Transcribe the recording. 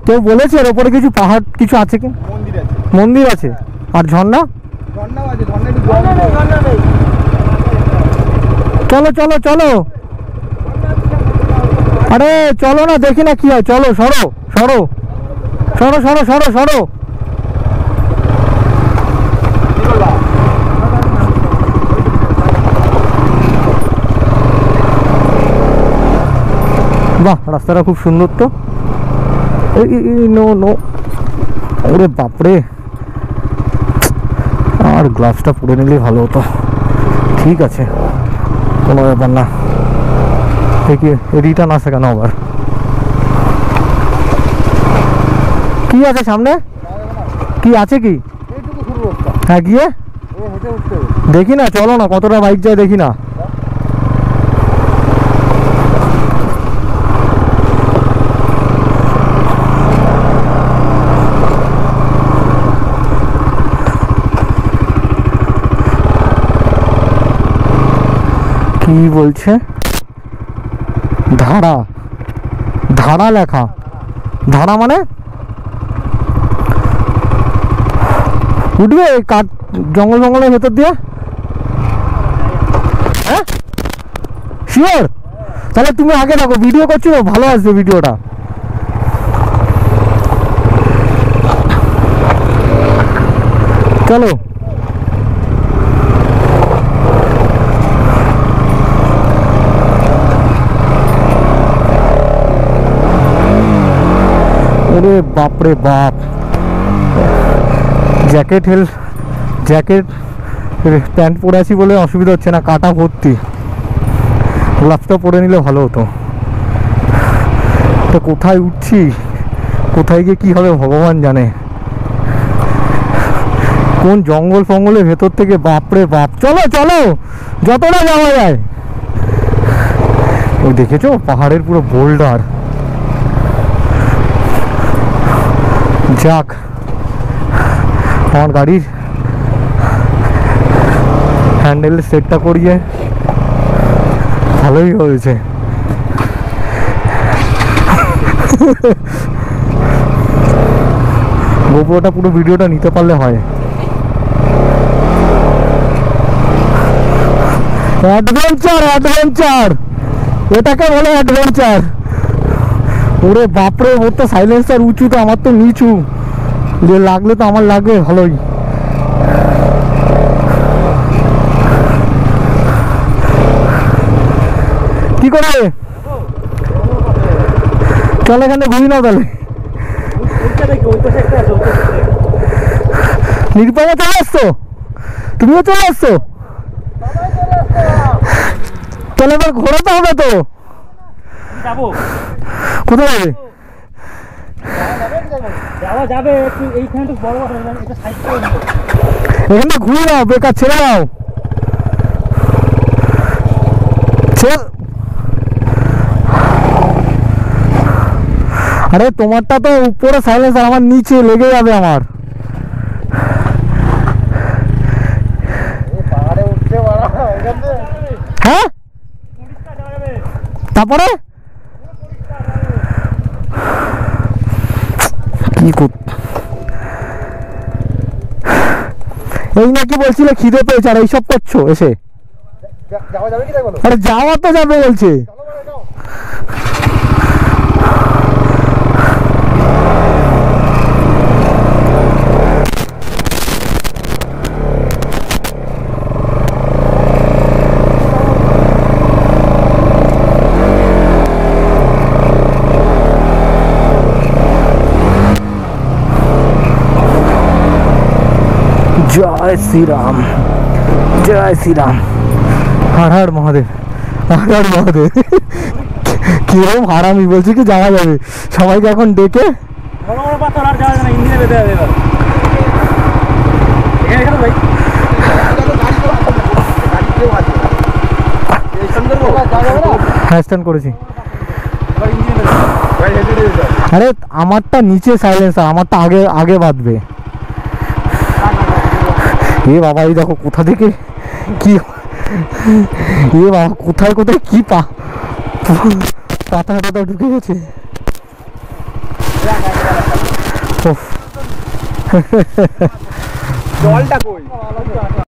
কেউ বলেছে এর উপরে কিছু পাহাড় কিছু আছে কি? মন্দির আছে। আর ঝর্ণা? চলো চলো চলো, আরে চলো না, দেখি না কি হয়। চলো, সরো সরো সরো সরো সরো সরো। বাহ, রাস্তাটা খুব সুন্দর তো। নো নো, ওরে বাপরে, আর গ্লাভসটা পরে নিলেই ভালো হতো। ঠিক আছে, কোনো ব্যাপার না। দেখি রিটার্ন আসে কেন আবার? কি আছে সামনে? কি আছে কি? হ্যাঁ, গিয়ে দেখি না, চলো না, কতটা বাইক যায় দেখি না। কি বলছে? ধারা, ধারা লেখা। ধারা মানে উঠবে কাঠ জঙ্গল জঙ্গলের ভেতর দিয়ে? হ্যাঁ শিওর? তাহলে তুমি আগে দেখো, ভিডিও করছো, ভালো আসবে ভিডিওটা। চলো, ওরে বাপরে বাপ, জ্যাকেট প্যান্ট পরে আছি বলে অসুবিধা হচ্ছে না, কাটা ভর্তি। গ্লাভসটা পরে নিলে ভালো হতো। তো কোথায় উঠছি, কোথায় গিয়ে কি হবে ভগবান জানে। কোন জঙ্গল ফঙ্গলের ভেতর থেকে, বাপরে বাপ। চলো চলো, যতটা যাওয়া যায়। ওই দেখেছো পাহাড়ের পুরো বোল্ডার। যাক, আমার গাড়ির হ্যান্ডেল সেটটা করিয়ে ভালোই হয়েছে। গোপ্রোটা পুরো ভিডিওটা নিতে পারলে হয়। অ্যাডভেঞ্চার, অ্যাডভেঞ্চার, এটাকে বলে অ্যাডভেঞ্চার। ওরে বাপরে, ওর তো সাইলেন্সার উঁচু, তো আমার তো নিচু। যে লাগলে তো আমার লাগবে ভালোই। কি করে চল, এখানে ঘুরি না তাহলে। নিরুপায় চলে আসছো? তুমিও চলে আসছো? তাহলে এবার ঘোরাতে হবে তো। কোথায় যাবে? এখানে ঘুরে নাও, বেকার ছেড়ে দাও। আরে তোমারটা তো উপরে সাইলেন্সার, আমার নিচে লেগে যাবে আমার। হ্যাঁ, তারপরে কি এই নাকি বলছিলে খিদে পেয়েছে আর এইসব করছো এসে? আরে যাওয়া তো যাবে বলছে। জয় শ্রীরাম, জয় শ্রীরাম, হর হর মহাদেব, হর হর মহাদেব। কিরকম হারামি, বলছি কি যাওয়া যাবে সবাইকে এখন ডেকে। হ্যাঁ, স্ট্যান্ড করেছি। আরে আমারটা নিচে সাইলেন্সার, আমারটা আগে আগে বাঁধবে। এ বাবা, এই দেখো কোথা থেকে কি, এ বাবা কোথায় কোথায় কি পাতা টাতা ঢুকে গেছে। উফ। জলটা কই